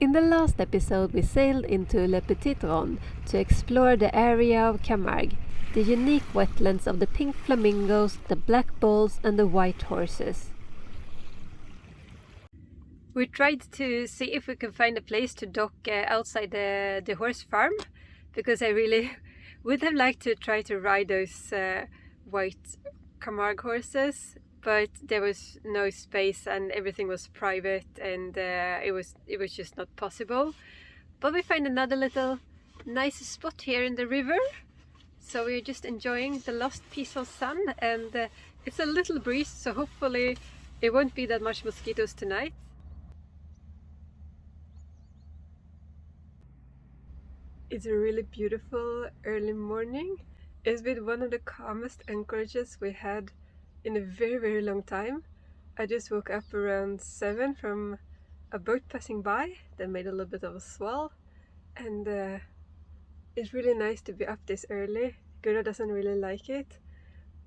In the last episode we sailed into Le Petit Rhône to explore the area of Camargue, the unique wetlands of the pink flamingos, the black bulls and the white horses. We tried to see if we could find a place to dock outside the horse farm, because I really would have liked to try to ride those white Kamar horses, but there was no space and everything was private, and it was just not possible. But we find another little nice spot here in the river, so we're just enjoying the last piece of sun, and it's a little breeze, so hopefully it won't be that much mosquitoes tonight. It's a really beautiful early morning. It's been one of the calmest anchorages we had in a very long time. I just woke up around 7 from a boat passing by that made a little bit of a swell, and it's really nice to be up this early. Gunnar doesn't really like it,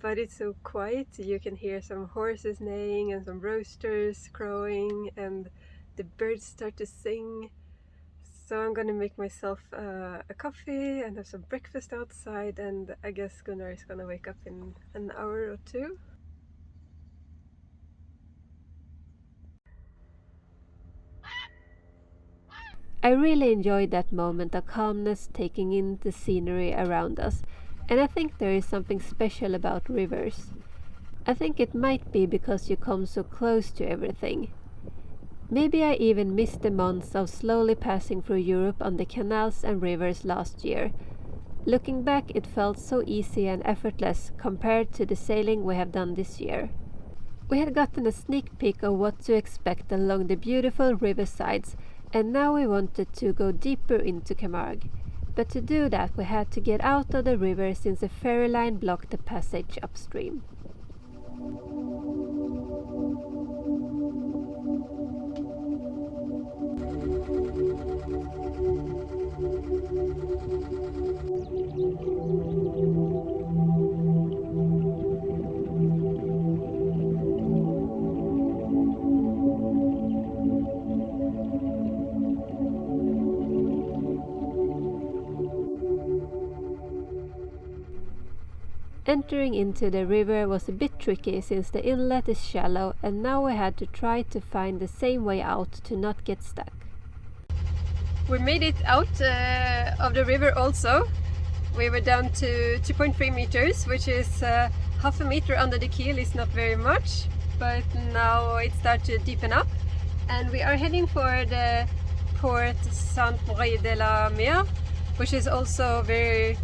but it's so quiet. You can hear some horses neighing and some roosters crowing, and the birds start to sing. So I'm gonna make myself a coffee and have some breakfast outside, and I guess Gunnar is gonna wake up in an hour or two. I really enjoyed that moment of calmness, taking in the scenery around us, and I think there is something special about rivers. I think it might be because you come so close to everything. Maybe I even missed the months of slowly passing through Europe on the canals and rivers last year. Looking back, it felt so easy and effortless compared to the sailing we have done this year. We had gotten a sneak peek of what to expect along the beautiful riversides, and now we wanted to go deeper into Camargue. But to do that we had to get out of the river since a ferry line blocked the passage upstream. Entering into the river was a bit tricky since the inlet is shallow, and now we had to try to find the same way out to not get stuck. We made it out of the river also. We were down to 2.3 meters, which is half a meter under the keel. Is not very much, but now it starts to deepen up, and we are heading for the port Marie de Lair, which is also very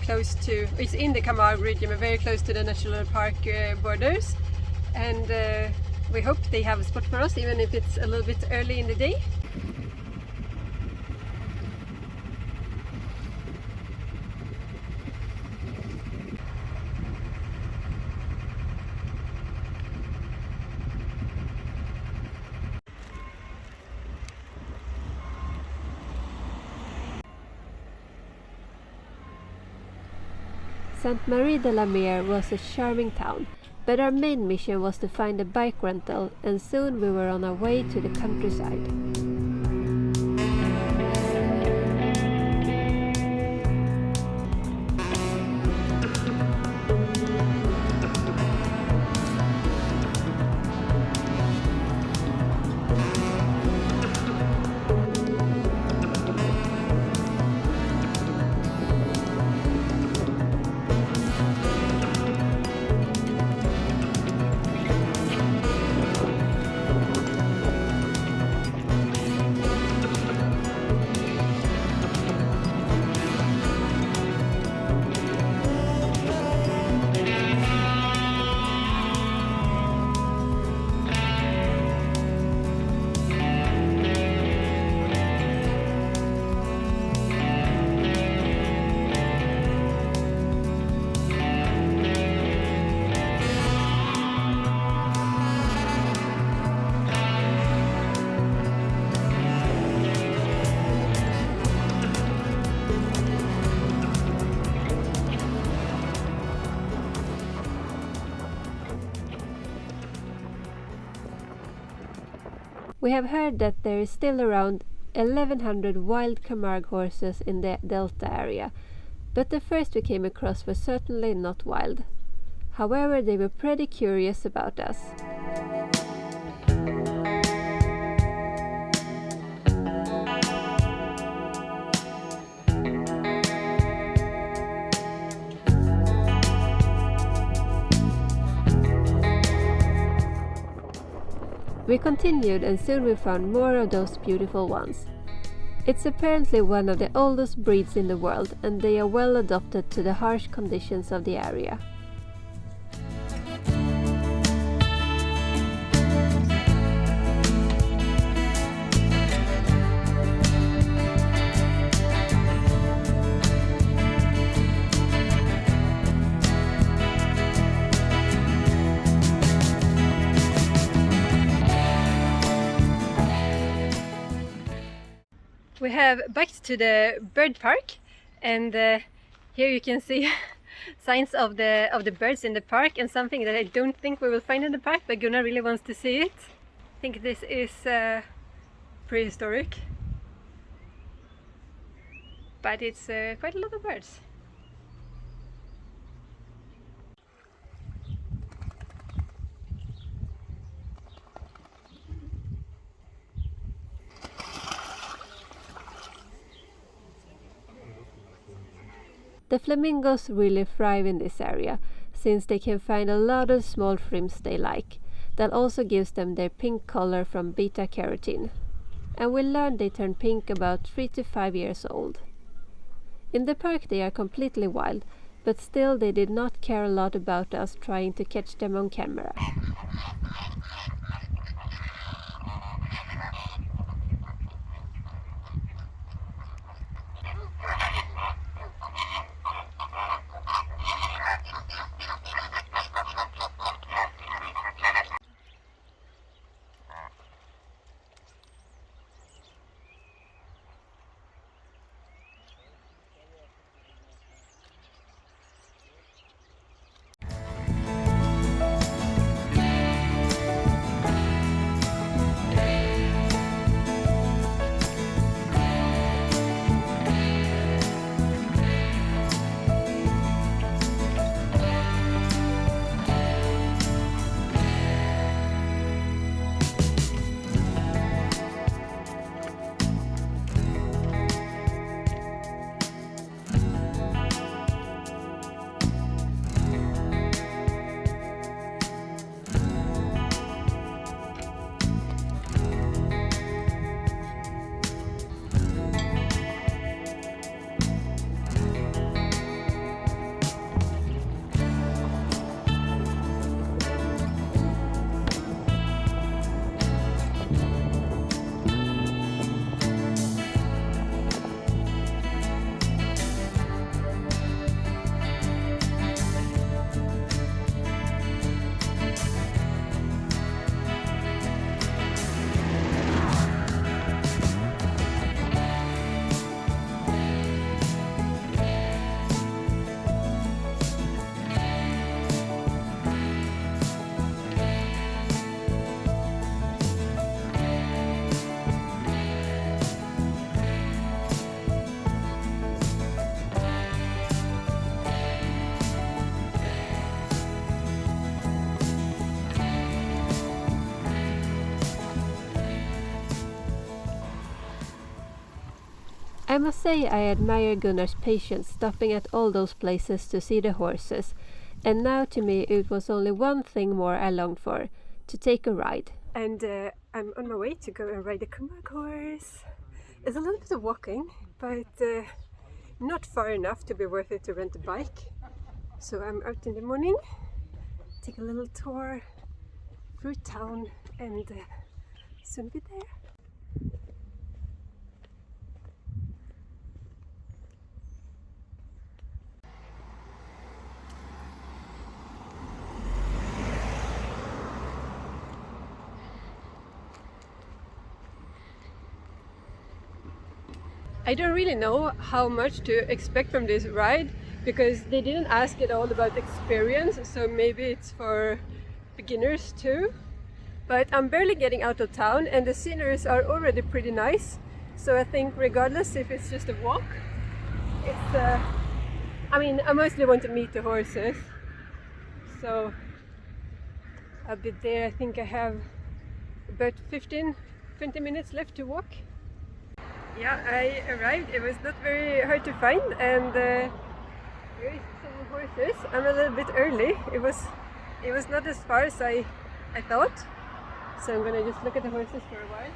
close to, it's in the Camargue region, but very close to the national park borders, and we hope they have a spot for us even if it's a little bit early in the day. Saint Marie de Lair was a charming town, but our main mission was to find a bike rental, and soon we were on our way to the countryside. We have heard that there is still around 1,100 wild Kamar horses in the Delta area, but the first we came across were certainly not wild. However, they were pretty curious about us. We continued and soon we found more of those beautiful ones. It's apparently one of the oldest breeds in the world, and they are well adapted to the harsh conditions of the area. We have backed to the bird park, and here you can see signs of the birds in the park, and something that I don't think we will find in the park, but Gunnar really wants to see it. I think this is prehistoric, but it's quite a lot of birds. The flamingos really thrive in this area, since they can find a lot of small shrimps they like. That also gives them their pink color from beta-carotene. And we learned they turn pink about 3 to 5 years old. In the park they are completely wild, but still they did not care a lot about us trying to catch them on camera. I must say I admire Gunnar's patience stopping at all those places to see the horses, and now to me it was only one thing more I longed for, to take a ride. And I'm on my way to go and ride the Kamar horse. It's a little bit of walking, but not far enough to be worth it to rent a bike. So I'm out in the morning, take a little tour through town, and soon be there. I don't really know how much to expect from this ride, because they didn't ask at all about experience, so maybe it's for beginners too. But I'm barely getting out of town and the sceneries are already pretty nice, So I think regardless if it's just a walk, it's I mean, I mostly want to meet the horses, so I'll be there. I think I have about 15-20 minutes left to walk. Yeah, I arrived. It was not very hard to find, and here is some horses. I'm a little bit early. It was not as far as I thought, so I'm gonna just look at the horses for a while.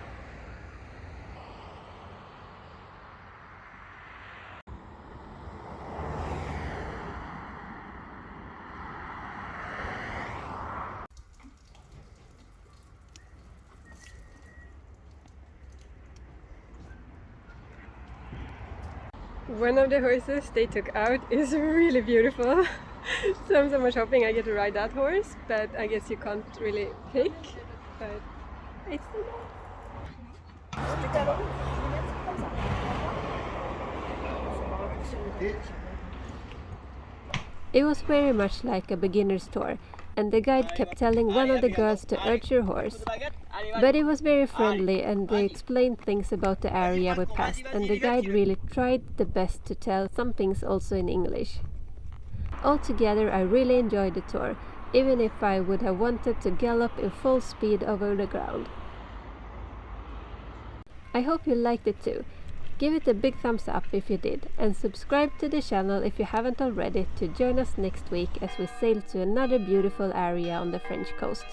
One of the horses they took out is really beautiful. So I'm so much hoping I get to ride that horse, but I guess you can't really pick. But it's It was very much like a beginner's tour, and the guide kept telling one of the girls to urge her horse. But it was very friendly, and they explained things about the area we passed, and the guide really tried the best to tell some things also in English. Altogether, I really enjoyed the tour, even if I would have wanted to gallop in full speed over the ground. I hope you liked it too. Give it a big thumbs up if you did, and subscribe to the channel if you haven't already to join us next week as we sail to another beautiful area on the French coast.